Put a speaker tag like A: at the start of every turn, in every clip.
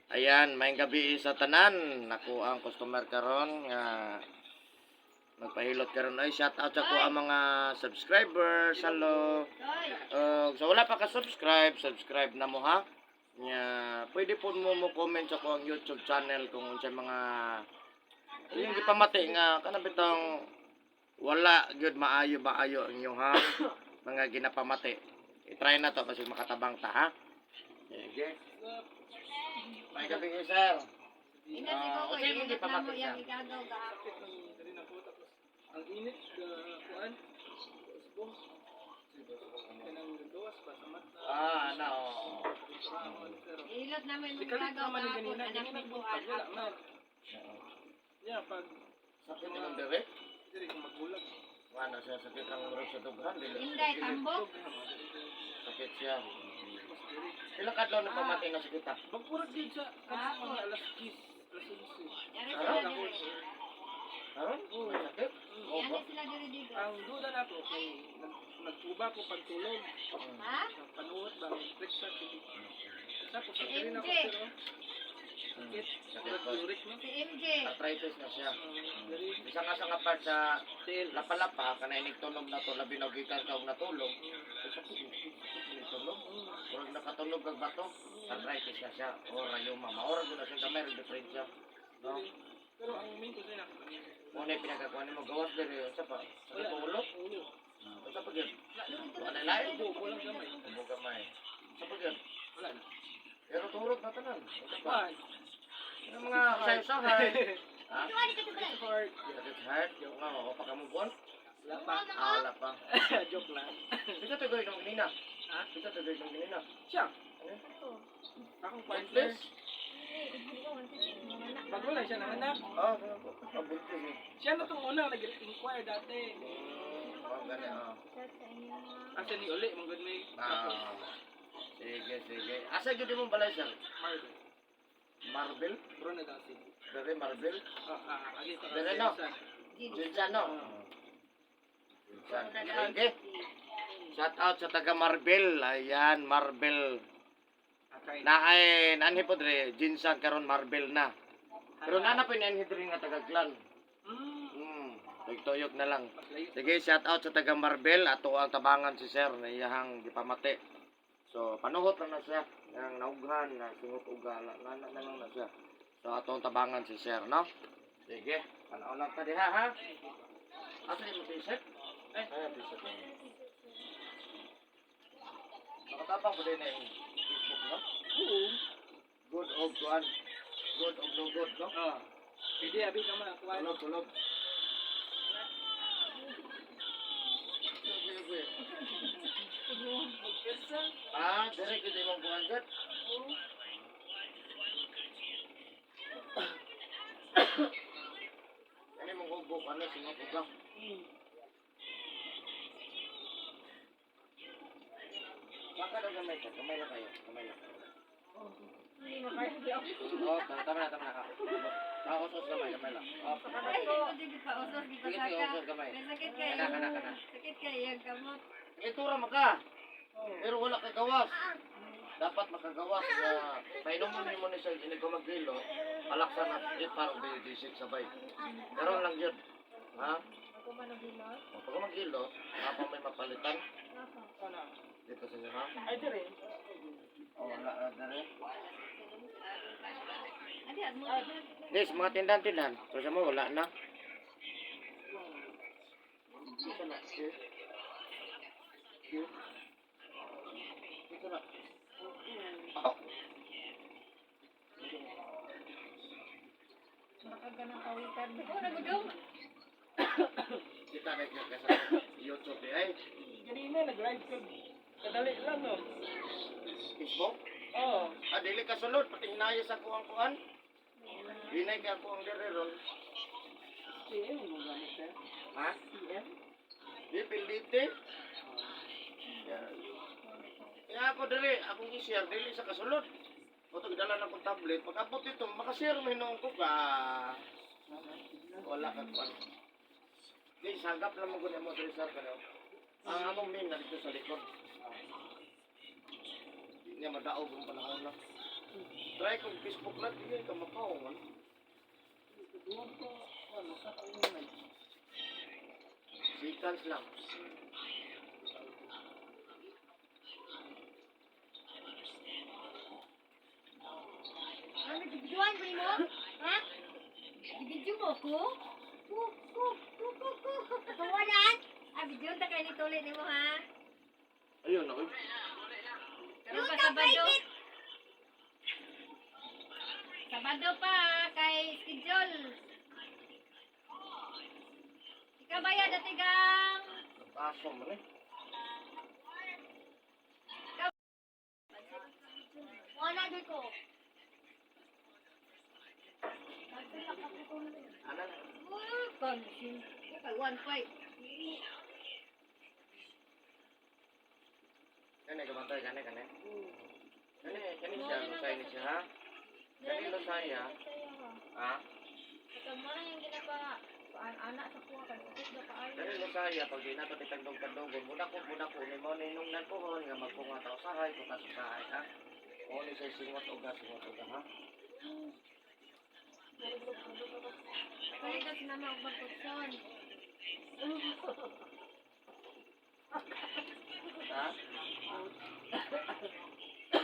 A: Ayan, may gabi sa tanan. Naku ang customer karon nga magpahilot karon ay shout out sa ko ang mga subscribers. Hello. So wala pa ka subscribe na mo ha. Nya pwede po mo comment sa ko ang YouTube channel kung unsay mga yung gipamati nga kana bitong wala gyud maayo ang inyong ha mga ginapamati. I-try na to kasi makatabang ta ha. Sige. May gabi sir. Kasi mo di pa sir.
B: Ang init kuan usbong kanang gawas pa sa mata.
A: Ano.
C: Ilot namin
B: Di
C: nung
B: kalit
C: tagaw
B: naman
C: kahapon,
B: ganina,
C: anak
B: ganina
C: ng
B: po
C: buwan.
B: wala man. Yeah, pag
A: Sakit ng dere.
B: diri kung magbulag.
A: Wala siya sakit ang urog sa dughan dili.
C: Inday, tambok.
A: Sakit siya. Pila kadlaw na pamati na sakit ta.
B: Magpurag din sa
C: Kahapon.
B: mga alas 10, alas 11.
C: Yari
A: Ah,
C: sila
B: ako.
C: diri.
A: Haron? May sakit.
C: Yari sila diri dito.
B: Ang duda na ko kay nagtuba ko pagtulog.
C: Ha?
B: Ang panuot ba ng flexa sige. Tapos
C: Si
B: ang diri na ko
C: MJ.
B: sir. Sakit.
A: Sakit po.
B: Uric no.
C: Si MJ.
A: Arthritis na siya.
B: Diri
A: Isa nga sa nga part sa
B: tail.
A: lapalapa kana inig tunog na to labi na gikan ka og natulog. Sakit ni tulog. Murag nakatulog kag bato. Arthritis na siya. O rayuma. Maura gyud na siya kamay diferensya. No?
B: Pero ang main ko sina.
A: Muna yung pinagkakuha mo gawas diri sa pa. Sa pulo.
B: Ulo.
A: Sa pagyan. Wala lain.
B: Ubo lang gamay.
A: Ubo gamay. Sa pagyan.
B: Wala na.
A: Pero turog na tanan. Ito pa.
B: Bye.
A: Yung mga usahay-usahay. Ha?
B: It's hard.
A: Sakit heart. Yung nga, pa ka mo buwan.
B: Wala pa.
A: Wala pa.
B: Joke lang.
A: Ito tugoy ng ganina.
B: Ha?
A: Ito tugoy ng ganina.
B: Siya.
A: Ano?
B: Akong
A: Buntis?
B: partner. Bago lang siya ng anak.
A: Ah, buntis eh.
B: Siya na itong unang nag-inquire dati.
A: Gani,
B: Asa ni Uli, mong good may
A: Ah. Sige. Asa yun mo balay sir?
B: Marvel.
A: Marble?
B: Bro na dati.
A: Dari Marble?
B: Agi pa
A: Dari no? Jinsan no? Jinsan. Sige. Shout out sa taga Marble. Ayan, Marble.
B: Okay.
A: Na ay nanhi po dre Jinsan karon Marble na. Pero nana pa nanhi dre nga taga Clan. Tuyok na lang. Sige, shout out sa taga Marble ato ang tabangan si sir na iyahang gipamati. So panuhot na siya ang naughan na singot uga na lang na siya. So ato ang tabangan si sir, no? Sige, panaw lang ta diha ha. Asa yung t-shirt? Ay, t-shirt. Nakatabang ba din na yung Facebook, no?
B: Oo.
A: Good og kuan. Good og no good, no?
B: Hindi, abi ka man.
A: Tulog. Ah, direk kita imong buwan gud. Ano mong hubog ano singot uga? Baka daw gamay ka, kamay lang kayo, kamay lang. Oh, tama na ka. Usos gamay lang. Oh, sige, usos gamay.
C: Sakit
A: Kana.
C: Sakit kayo, kamot.
A: Itura mo ka. Pero wala ka gawas. Dapat makagawas na painuman mo ni sa inig ko magrilo, palaksan at ipar o basic sabay. Pero lang yun. Ha?
C: Ako man ang hilot?
A: O, pag magrilo, apa may mapalitan
B: Sana.
A: dito sa inyo, ha?
B: Ay, dire.
A: O, wala na rin.
C: Adi, at mo.
A: Yes, mga tindahan-tindahan. So, sa mo, wala na. Dito na. Dito na. Oh.
C: Makaganang kawitan. Ako, nagagaw.
A: Kita na yung sa YouTube eh. Ay,
B: Ganina, nag-live ka. Kadali lang, no?
A: Facebook.
B: Oo.
A: Ah, dili ka sulod. Pati hinaya sa kuang-kuan. Hinay ka kuang diriron.
B: PM mo gamit, sir.
A: Ha?
B: PM?
A: Di, pildite. Kaya ako dili, akong i-share, dili sa kasulod. Ito, gidala na akong tablet. Pag abot ito, makashare mo hinong ko ka. Wala ka kuan. Di, sagap lang mo kunin mo dili sa kanyo. Ang among main na dito sa likod. Di niya madaog ang panahon na. Try kong Facebook lang, hindi ka makaungan.
B: Doon ko, ano, sa kanunay.
A: Seconds lang.
C: Ano, bibidyoan ko mo? Ha? Bibidyo mo ko? Kawalan? Ah, bidyo ta kayo nitulit ni mo, ha?
A: Ayun, ako.
C: Karoon pa Sabado. Sabado pa, kay schedule. Ikaw ba yan, datigang?
A: Aso mo eh.
C: Wala doon ko.
A: Ano?
C: Konsin. Kay 1.5.
A: Kani kamatay, kani. Kani siya, lusay ni siya, ha? Kani lusay, ha? Ha?
C: Ito mo na yung ginagawa. Anak sa kuha kan ukit na kaayo.
A: Kani lusay, ha? Pag di na ito titagdog-tagdogon, muna ko, ni mo ninungnan pohon, nga magpunga tao sahay, putas sahay, ha? O, ni siya singot uga, ha?
C: Kaya kasi naman ang bagkotson.
A: Ha?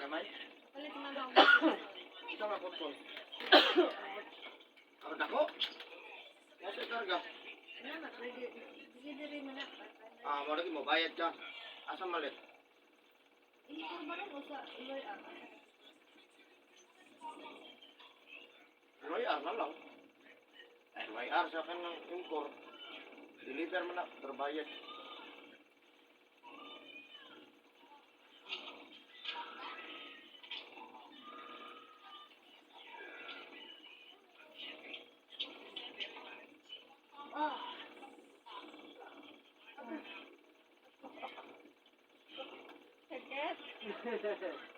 A: Kamay?
C: Kaya si mama ang bagkotson.
A: Ito nga kutson. Karga ko? Nasa karga?
C: Ano na, pwede rin mo na.
A: Ah, mo lagi mo, bayad ka. Asa malit?
C: Hindi ko ba rin sa iloy ah.
A: YR na lang. YR sa akin ng import. Deliver mo na, terbayad.
C: Oh. Sakit?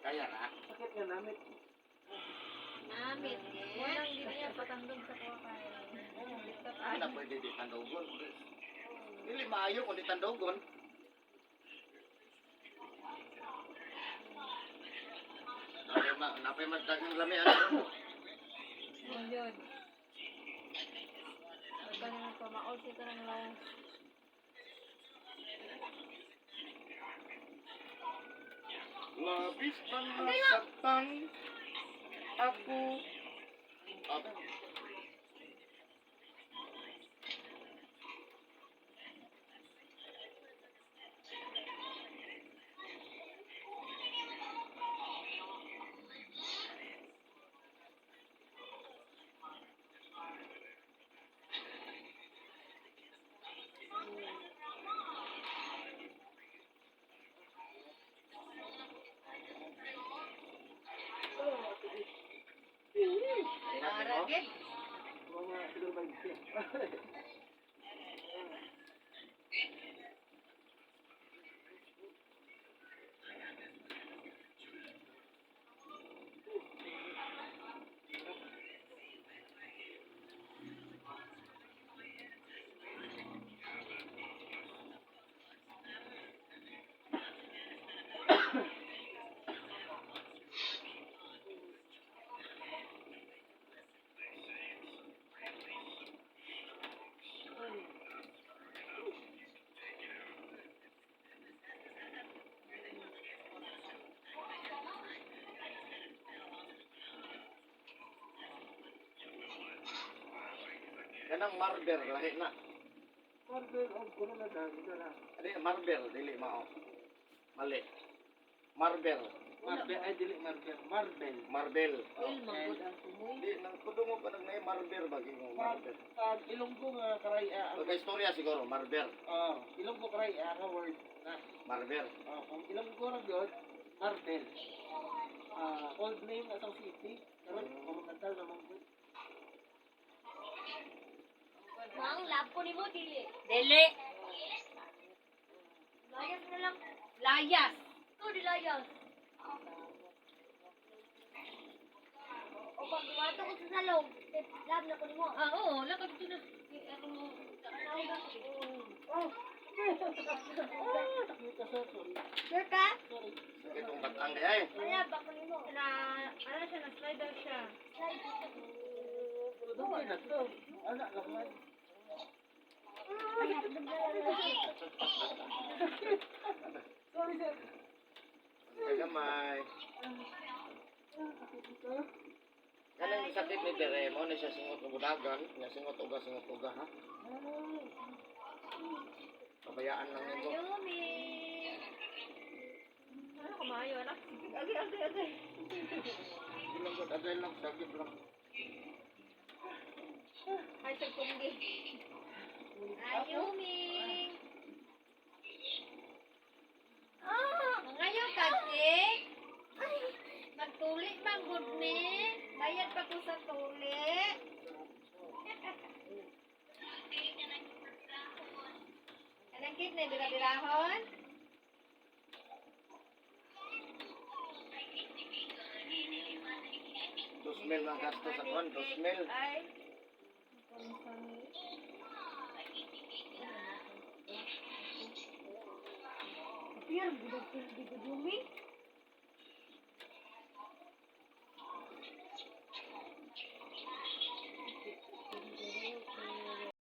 A: Kaya na.
B: Sakit nga namin.
C: Namit eh. Walang di niya patandog sa kuha kayo.
A: Hindi na pwede di tandogon. Dili maayo kung di tandogon. Napay mas dagang lami ano.
C: Yun. Pagka na nagpamaol siya ka ng lawas.
A: Labis pang nasaktan ako. Apa?
C: Aragid.
B: Mga siguro ba yun?
A: Kanang marber lahi na.
B: Marvel, ang kuno na dahil na.
A: Adi marber dili mao. Mali. Marber,
B: Marvel, ay dili Marvel. Marvel.
A: marbel.
C: Il magod ang tumoy.
A: Di nang kudo mo pa nang nay marber bagi mo marber.
B: Pag Ilonggo nga karay,
A: Pagka istorya siguro marber,
B: Ilonggo karay, nga word na.
A: marber.
B: Kung Ilonggo ra gyud, Marvel. Old name asang city. Karon, monumental naman ko.
C: Mang lab ko ni mo dili. Dili. Layas na lang. Layas. Ito di layas. O pag gumato ko sa salong, lab na ko ni mo. Ah, oo. Lakad ito na. Ako mo. Oh.
B: Sakit ka, sir. Sorry.
C: Sure ka?
B: Sorry.
A: Sakit kong batang di ay.
C: Kaya bako nimo. Ano siya, na-slide daw siya.
B: Pero dugay na to. Anak lang man. Sorry, sir.
A: Kaya gamay. Kanang sakit ni Dere mo na siya singot ng budagan, niya singot uga ha. Pabayaan lang nito.
C: Ayumi. Ano kumayo, anak? Agay.
A: Bilang ko agay lang sakit lang.
C: Ay, sa kumdi. Ayumi. Ngayon kasi, magtuli bang good ni? Bayad pa ko sa tuli. Anong kit na dira-dirahon?
A: Dos mil lang gasto sa kon, 2,000.
C: Ay. Pero, budog-budog